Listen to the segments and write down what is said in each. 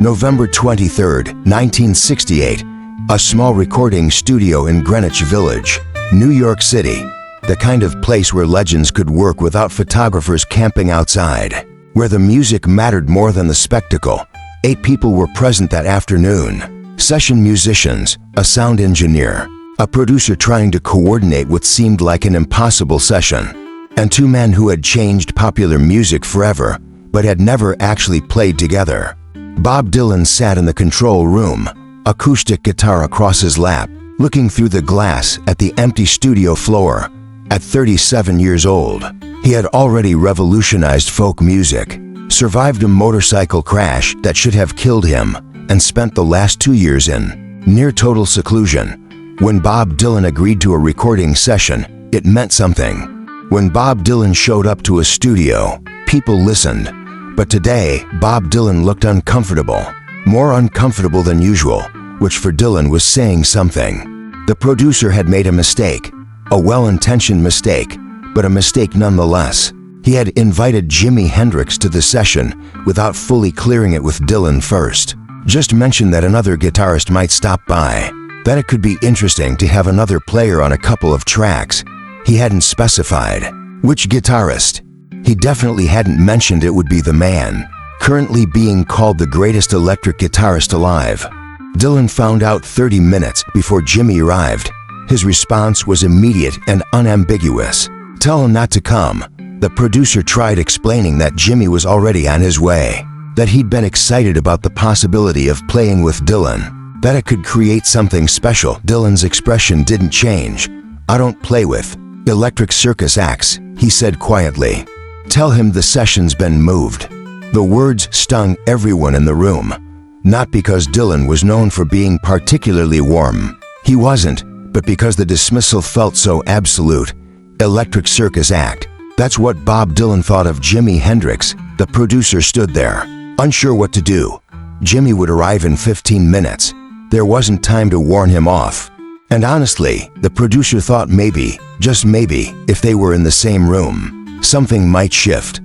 November 23, 1968, a small recording studio in Greenwich Village, New York City, the kind of place where legends could work without photographers camping outside, where the music mattered more than the spectacle. 8 people were present that afternoon. Session musicians, a sound engineer, a producer trying to coordinate what seemed like an impossible session, and 2 men who had changed popular music forever, but had never actually played together. Bob Dylan sat in the control room, acoustic guitar across his lap, looking through the glass at the empty studio floor. At 37 years old, he had already revolutionized folk music, survived a motorcycle crash that should have killed him, and spent the last 2 years in near total seclusion. When Bob Dylan agreed to a recording session, it meant something. When Bob Dylan showed up to a studio, people listened. But today, Bob Dylan looked uncomfortable, more uncomfortable than usual, which for Dylan was saying something. The producer had made a mistake, a well-intentioned mistake, but a mistake nonetheless. He had invited Jimi Hendrix to the session without fully clearing it with Dylan first. Just mentioned that another guitarist might stop by, that it could be interesting to have another player on a couple of tracks. He hadn't specified which guitarist. He definitely hadn't mentioned it would be the man currently being called the greatest electric guitarist alive. Dylan found out 30 minutes before Jimi arrived. His response was immediate and unambiguous. Tell him not to come. The producer tried explaining that Jimi was already on his way, that he'd been excited about the possibility of playing with Dylan, that it could create something special. Dylan's expression didn't change. I don't play with electric circus acts, he said quietly. Tell him the session's been moved. The words stung everyone in the room, not because Dylan was known for being particularly warm. He wasn't, but because the dismissal felt so absolute. Electric circus act. That's what Bob Dylan thought of Jimi Hendrix. The producer stood there, unsure what to do. Jimi would arrive in 15 minutes. There wasn't time to warn him off. And honestly, the producer thought maybe, just maybe, if they were in the same room, something might shift.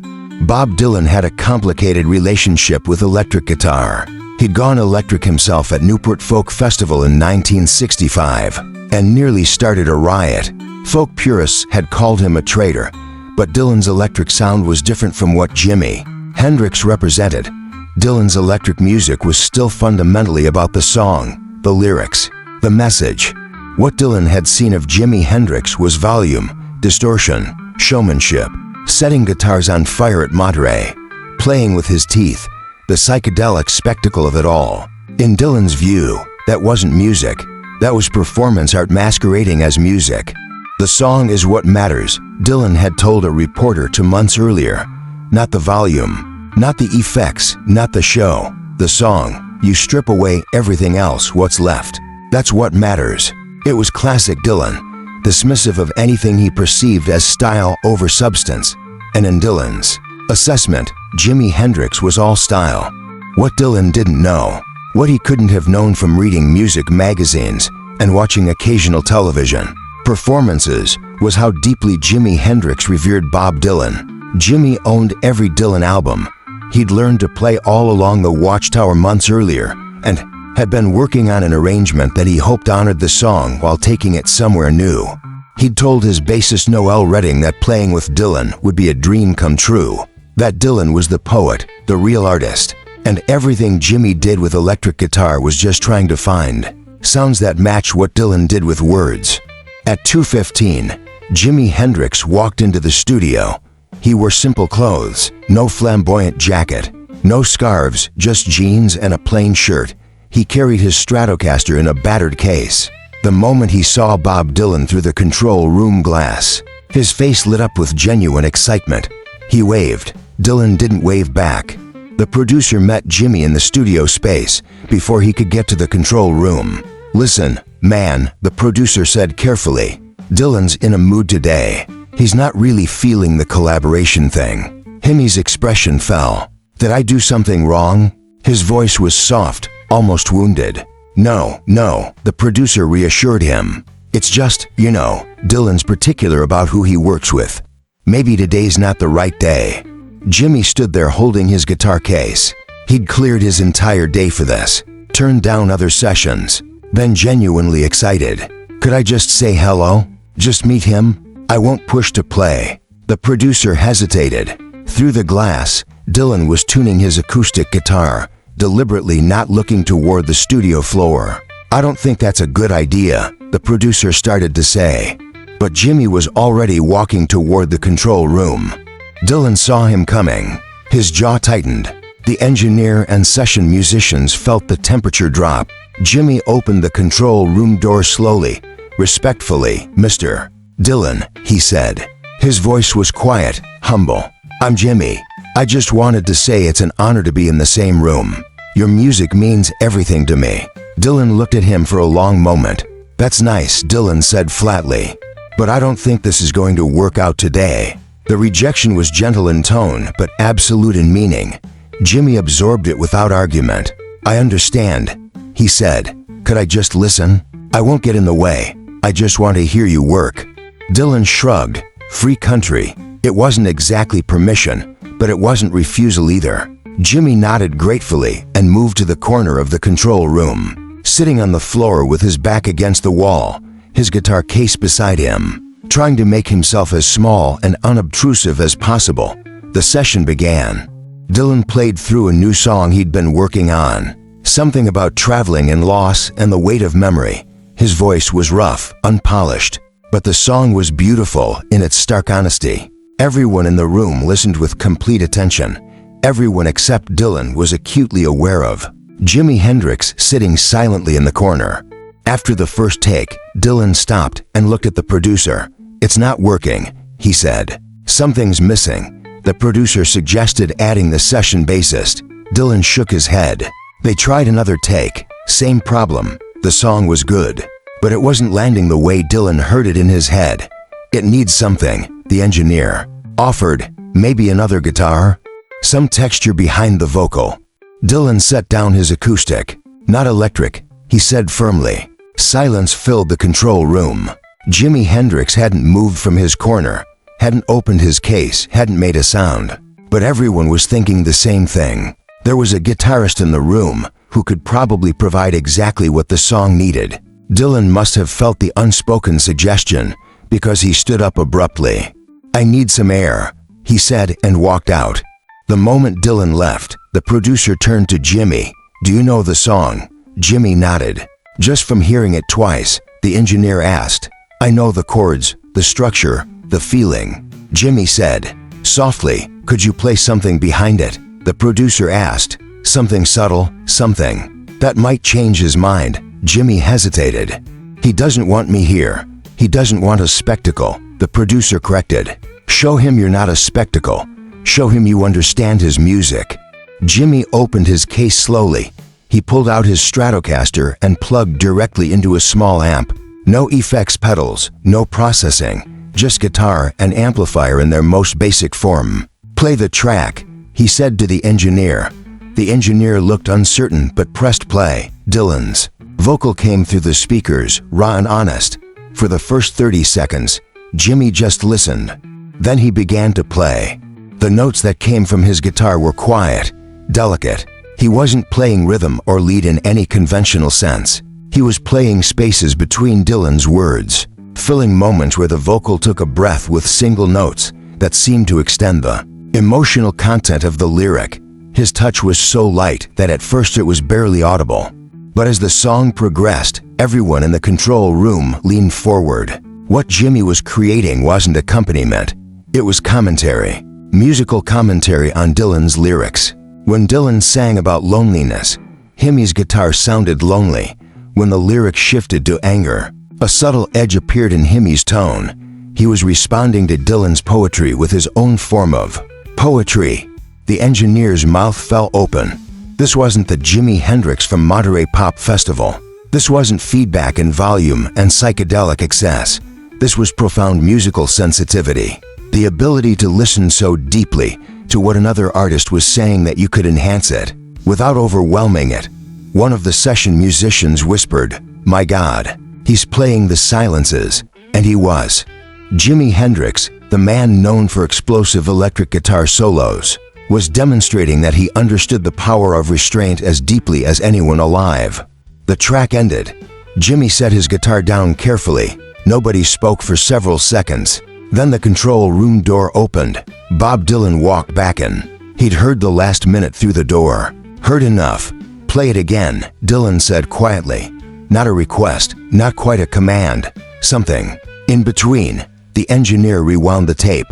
Bob Dylan had a complicated relationship with electric guitar. He'd gone electric himself at Newport Folk Festival in 1965 and nearly started a riot. Folk purists had called him a traitor, but Dylan's electric sound was different from what Jimi Hendrix represented. Dylan's electric music was still fundamentally about the song, the lyrics, the message. What Dylan had seen of Jimi Hendrix was volume, distortion, showmanship, setting guitars on fire at Monterey, playing with his teeth, the psychedelic spectacle of it all. In Dylan's view, that wasn't music. That was performance art masquerading as music. The song is what matters, Dylan had told a reporter 2 months earlier. Not the volume, not the effects, not the show. The song. You strip away everything else, what's left? That's what matters. It was classic Dylan, dismissive of anything he perceived as style over substance. And in Dylan's assessment, Jimi Hendrix was all style. What Dylan didn't know, what he couldn't have known from reading music magazines and watching occasional television performances, was how deeply Jimi Hendrix revered Bob Dylan. Jimi owned every Dylan album. He'd learned to play all Along the Watchtower months earlier and had been working on an arrangement that he hoped honored the song while taking it somewhere new. He'd told his bassist Noel Redding that playing with Dylan would be a dream come true, that Dylan was the poet, the real artist, and everything Jimi did with electric guitar was just trying to find sounds that match what Dylan did with words. At 2:15, Jimi Hendrix walked into the studio. He wore simple clothes, no flamboyant jacket, no scarves, just jeans and a plain shirt. He carried his Stratocaster in a battered case. The moment he saw Bob Dylan through the control room glass, his face lit up with genuine excitement. He waved. Dylan didn't wave back. The producer met Jimi in the studio space before he could get to the control room. Listen, man, the producer said carefully. Dylan's in a mood today. He's not really feeling the collaboration thing. Jimi's expression fell. Did I do something wrong? His voice was soft, almost wounded. No, the producer reassured him. It's just, Dylan's particular about who he works with. Maybe today's not the right day. Jimi stood there holding his guitar case. He'd cleared his entire day for this, turned down other sessions, been genuinely excited. Could I just say hello? Just meet him? I won't push to play. The producer hesitated. Through the glass, Dylan was tuning his acoustic guitar, deliberately not looking toward the studio floor. I don't think that's a good idea, the producer started to say. But Jimi was already walking toward the control room. Dylan saw him coming. His jaw tightened. The engineer and session musicians felt the temperature drop. Jimi opened the control room door slowly, respectfully. "Mr. Dylan," he said. His voice was quiet, humble. "I'm Jimi. I just wanted to say it's an honor to be in the same room. Your music means everything to me." Dylan looked at him for a long moment. "That's nice," Dylan said flatly. "But I don't think this is going to work out today." The rejection was gentle in tone, but absolute in meaning. Jimi absorbed it without argument. "I understand," he said. "Could I just listen? I won't get in the way. I just want to hear you work." Dylan shrugged. Free country. It wasn't exactly permission, but it wasn't refusal either. Jimi nodded gratefully and moved to the corner of the control room. Sitting on the floor with his back against the wall, his guitar case beside him, trying to make himself as small and unobtrusive as possible, the session began. Dylan played through a new song he'd been working on, something about traveling and loss and the weight of memory. His voice was rough, unpolished, but the song was beautiful in its stark honesty. Everyone in the room listened with complete attention. Everyone except Dylan was acutely aware of Jimi Hendrix sitting silently in the corner. After the first take, Dylan stopped and looked at the producer. "It's not working," he said. "Something's missing." The producer suggested adding the session bassist. Dylan shook his head. They tried another take. Same problem. The song was good, but it wasn't landing the way Dylan heard it in his head. "It needs something," the engineer offered. "Maybe another guitar? Some texture behind the vocal." Dylan set down his acoustic. "Not electric," he said firmly. Silence filled the control room. Jimi Hendrix hadn't moved from his corner, hadn't opened his case, hadn't made a sound. But everyone was thinking the same thing. There was a guitarist in the room who could probably provide exactly what the song needed. Dylan must have felt the unspoken suggestion because he stood up abruptly. "I need some air," he said and walked out. The moment Dylan left, the producer turned to Jimi. "Do you know the song?" Jimi nodded. "Just from hearing it twice," the engineer asked. "I know the chords, the structure, the feeling." Jimi said. Softly, "Could you play something behind it?" the producer asked. "Something subtle, something that might change his mind." Jimi hesitated. "He doesn't want me here. He doesn't want a spectacle," the producer corrected. "Show him you're not a spectacle. Show him you understand his music." Jimi opened his case slowly. He pulled out his Stratocaster and plugged directly into a small amp. No effects pedals, no processing, just guitar and amplifier in their most basic form. "Play the track," he said to the engineer. The engineer looked uncertain but pressed play. Dylan's vocal came through the speakers, raw and honest. For the first 30 seconds, Jimi just listened. Then he began to play. The notes that came from his guitar were quiet, delicate. He wasn't playing rhythm or lead in any conventional sense. He was playing spaces between Dylan's words, filling moments where the vocal took a breath with single notes that seemed to extend the emotional content of the lyric. His touch was so light that at first it was barely audible. But as the song progressed, everyone in the control room leaned forward. What Jimi was creating wasn't accompaniment. It was commentary, musical commentary on Dylan's lyrics. When Dylan sang about loneliness, Jimi's guitar sounded lonely. When the lyrics shifted to anger, a subtle edge appeared in Jimi's tone. He was responding to Dylan's poetry with his own form of poetry. The engineer's mouth fell open. This wasn't the Jimi Hendrix from Monterey Pop Festival. This wasn't feedback in volume and psychedelic excess. This was profound musical sensitivity. The ability to listen so deeply to what another artist was saying that you could enhance it without overwhelming it. One of the session musicians whispered, "My God, he's playing the silences." And he was. Jimi Hendrix, the man known for explosive electric guitar solos, was demonstrating that he understood the power of restraint as deeply as anyone alive. The track ended. Jimi set his guitar down carefully. Nobody spoke for several seconds. Then the control room door opened. Bob Dylan walked back in. He'd heard the last minute through the door. Heard enough. "Play it again," Dylan said quietly. Not a request, not quite a command. Something. In between, the engineer rewound the tape.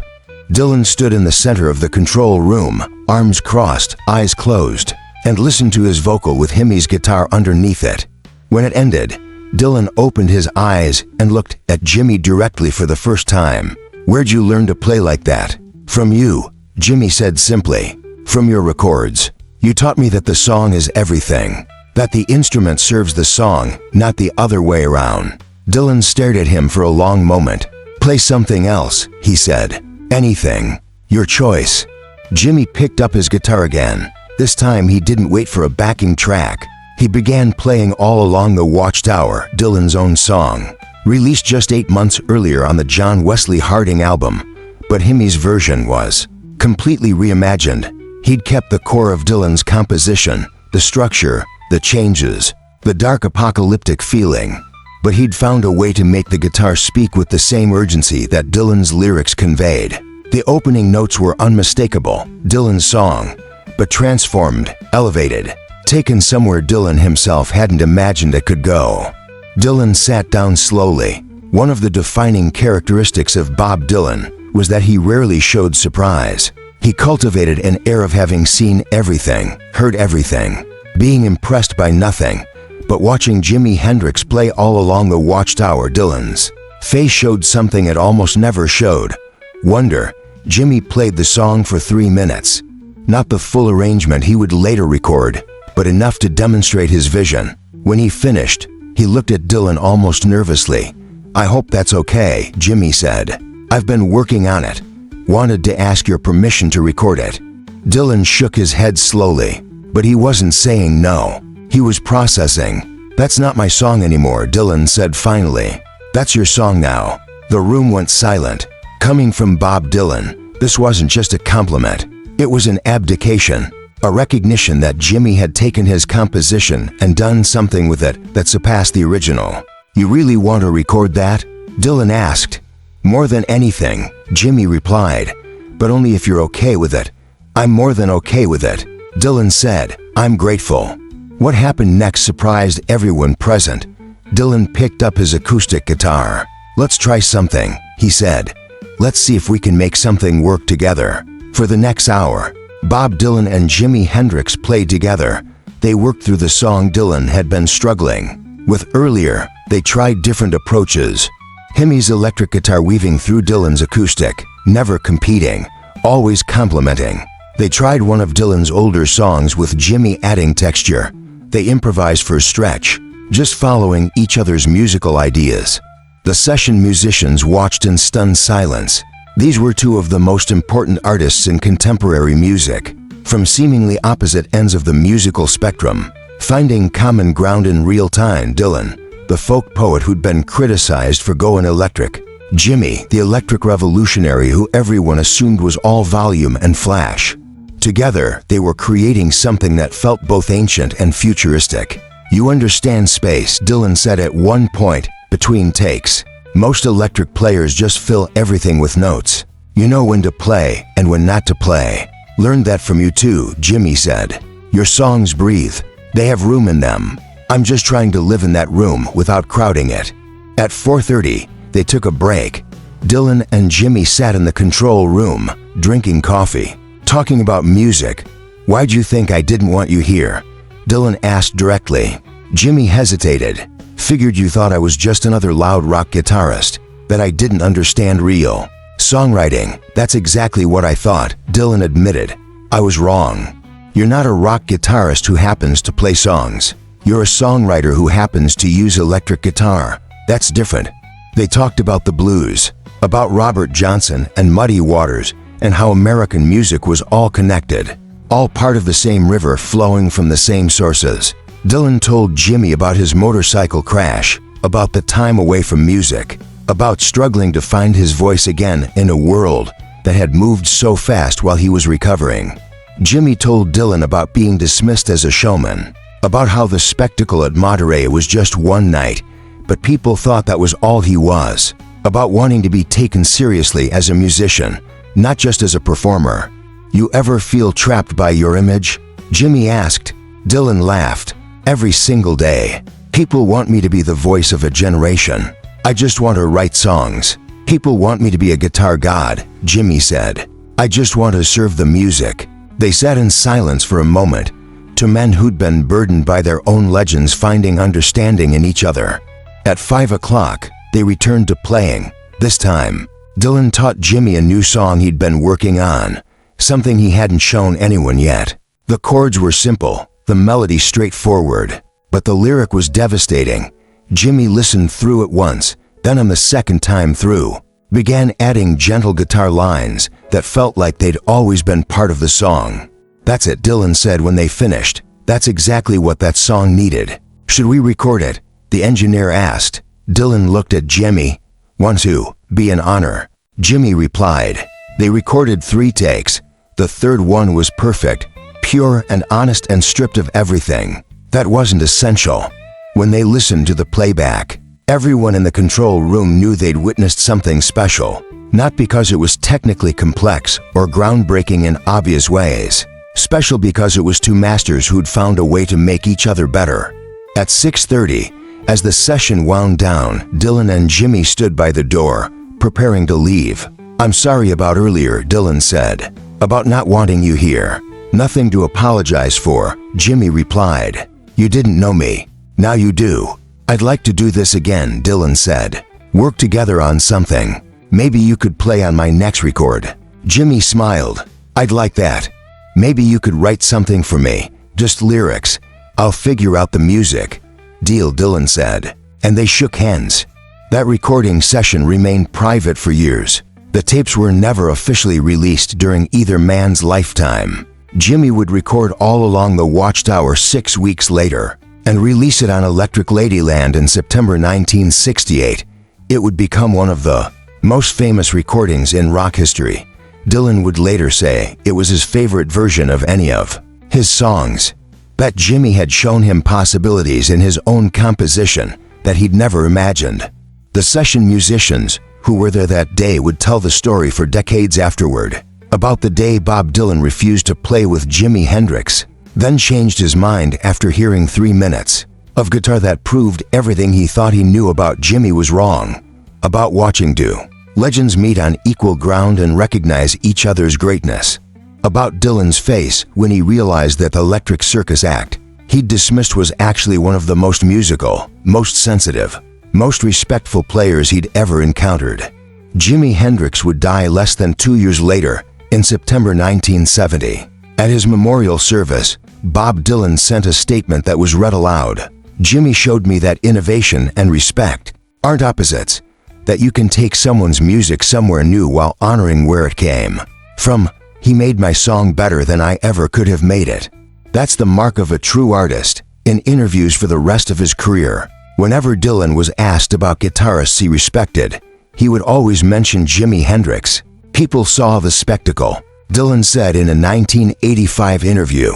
Dylan stood in the center of the control room, arms crossed, eyes closed, and listened to his vocal with Jimi's guitar underneath it. When it ended, Dylan opened his eyes and looked at Jimi directly for the first time. "Where'd you learn to play like that?" "From you," Jimi said simply. "From your records. You taught me that the song is everything. That the instrument serves the song, not the other way around." Dylan stared at him for a long moment. "Play something else," he said. "Anything. Your choice." Jimi picked up his guitar again. This time he didn't wait for a backing track. He began playing All Along the Watchtower, Dylan's own song, released just 8 months earlier on the John Wesley Harding album. But Jimi's version was completely reimagined. He'd kept the core of Dylan's composition, the structure, the changes, the dark apocalyptic feeling. But he'd found a way to make the guitar speak with the same urgency that Dylan's lyrics conveyed. The opening notes were unmistakable, Dylan's song, but transformed, elevated, taken somewhere Dylan himself hadn't imagined it could go. Dylan sat down slowly. One of the defining characteristics of Bob Dylan was that he rarely showed surprise. He cultivated an air of having seen everything, heard everything, being impressed by nothing. But watching Jimi Hendrix play All Along the Watchtower, Dylan's face showed something it almost never showed. Wonder. Jimi played the song for 3 minutes. Not the full arrangement he would later record, but enough to demonstrate his vision. When he finished, he looked at Dylan almost nervously. "I hope that's okay," Jimi said. "I've been working on it. Wanted to ask your permission to record it." Dylan shook his head slowly, but he wasn't saying no. He was processing. "That's not my song anymore," Dylan said finally. "That's your song now." The room went silent. Coming from Bob Dylan, this wasn't just a compliment. It was an abdication, a recognition that Jimi had taken his composition and done something with it that surpassed the original. "You really want to record that?" Dylan asked. "More than anything," Jimi replied, "but only if you're okay with it." "I'm more than okay with it," Dylan said. "I'm grateful." What happened next surprised everyone present. Dylan picked up his acoustic guitar. "Let's try something," he said. "Let's see if we can make something work together." For the next hour, Bob Dylan and Jimi Hendrix played together. They worked through the song Dylan had been struggling with earlier. They tried different approaches. Jimi's electric guitar weaving through Dylan's acoustic, never competing, always complementing. They tried one of Dylan's older songs with Jimi adding texture. They improvised for a stretch, just following each other's musical ideas. The session musicians watched in stunned silence. These were two of the most important artists in contemporary music, from seemingly opposite ends of the musical spectrum, finding common ground in real time. Dylan, the folk poet who'd been criticized for going electric. Jimi, the electric revolutionary who everyone assumed was all volume and flash. Together, they were creating something that felt both ancient and futuristic. "You understand space," Dylan said at one point, between takes. "Most electric players just fill everything with notes. You know when to play and when not to play. Learned that from you too," Jimi said. "Your songs breathe. They have room in them. I'm just trying to live in that room without crowding it." At 4:30, they took a break. Dylan and Jimi sat in the control room, drinking coffee, talking about music. "Why'd you think I didn't want you here?" Dylan asked directly. Jimi hesitated. "Figured you thought I was just another loud rock guitarist, that I didn't understand real songwriting." "That's exactly what I thought," Dylan admitted. "I was wrong. You're not a rock guitarist who happens to play songs. You're a songwriter who happens to use electric guitar. That's different." They talked about the blues, about Robert Johnson and Muddy Waters, and how American music was all connected, all part of the same river flowing from the same sources. Dylan told Jimi about his motorcycle crash, about the time away from music, about struggling to find his voice again in a world that had moved so fast while he was recovering. Jimi told Dylan about being dismissed as a showman, about how the spectacle at Monterey was just one night, but people thought that was all he was, about wanting to be taken seriously as a musician, not just as a performer. "You ever feel trapped by your image?" Jimi asked. Dylan laughed. "Every single day. People want me to be the voice of a generation. I just want to write songs. People want me to be a guitar god," Jimi said. "I just want to serve the music." They sat in silence for a moment, two men who'd been burdened by their own legends finding understanding in each other. At 5 o'clock, they returned to playing. This time, Dylan taught Jimi a new song he'd been working on, something he hadn't shown anyone yet. The chords were simple, the melody straightforward, but the lyric was devastating. Jimi listened through it once, then on the second time through, began adding gentle guitar lines that felt like they'd always been part of the song. "That's it," Dylan said when they finished. "That's exactly what that song needed." "Should we record it?" the engineer asked. Dylan looked at Jimi. "Want to? Be an honor." Jimi replied. They recorded 3 takes. The third one was perfect, pure and honest and stripped of everything that wasn't essential. When they listened to the playback, everyone in the control room knew they'd witnessed something special, not because it was technically complex or groundbreaking in obvious ways. Special because it was two masters who'd found a way to make each other better. At 6:30, as the session wound down, Dylan and Jimi stood by the door, preparing to leave. "I'm sorry about earlier," Dylan said. "About not wanting you here." "Nothing to apologize for," Jimi replied. "You didn't know me. Now you do." "I'd like to do this again," Dylan said. "Work together on something. Maybe you could play on my next record." Jimi smiled. "I'd like that. Maybe you could write something for me, just lyrics. I'll figure out the music." "Deal," Dylan said. And they shook hands. That recording session remained private for years. The tapes were never officially released during either man's lifetime. Jimi would record All Along the Watchtower 6 weeks later and release it on Electric Ladyland in September 1968. It would become one of the most famous recordings in rock history. Dylan would later say it was his favorite version of any of his songs. Bet Jimi had shown him possibilities in his own composition that he'd never imagined. The session musicians who were there that day would tell the story for decades afterward, about the day Bob Dylan refused to play with Jimi Hendrix, then changed his mind after hearing 3 minutes of guitar that proved everything he thought he knew about Jimi was wrong. About watching two legends meet on equal ground and recognize each other's greatness. About Dylan's face when he realized that the electric circus act he'd dismissed was actually one of the most musical, most sensitive, most respectful players he'd ever encountered. Jimi Hendrix would die less than 2 years later, in September 1970. At his memorial service, Bob Dylan sent a statement that was read aloud. "Jimi showed me that innovation and respect aren't opposites, that you can take someone's music somewhere new while honoring where it came from. He made my song better than I ever could have made it." That's the mark of a true artist. In interviews for the rest of his career, whenever Dylan was asked about guitarists he respected, he would always mention Jimi Hendrix. People saw the spectacle. Dylan said in a 1985 interview,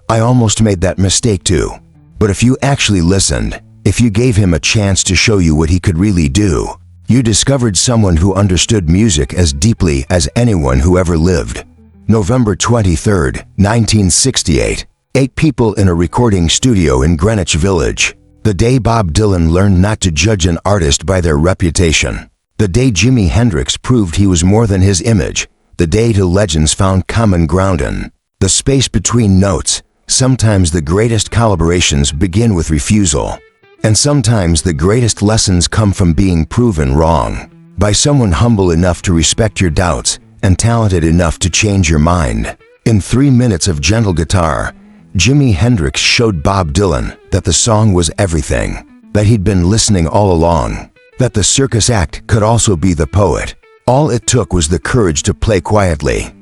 "I almost made that mistake too. But if you actually listened, if you gave him a chance to show you what he could really do, you discovered someone who understood music as deeply as anyone who ever lived." November 23, 1968. 8 people in a recording studio in Greenwich Village. The day Bob Dylan learned not to judge an artist by their reputation. The day Jimi Hendrix proved he was more than his image. The day two legends found common ground in the space between notes. Sometimes the greatest collaborations begin with refusal. And sometimes the greatest lessons come from being proven wrong by someone humble enough to respect your doubts and talented enough to change your mind. In 3 minutes of gentle guitar, Jimi Hendrix showed Bob Dylan that the song was everything, that he'd been listening all along, that the circus act could also be the poet. All it took was the courage to play quietly,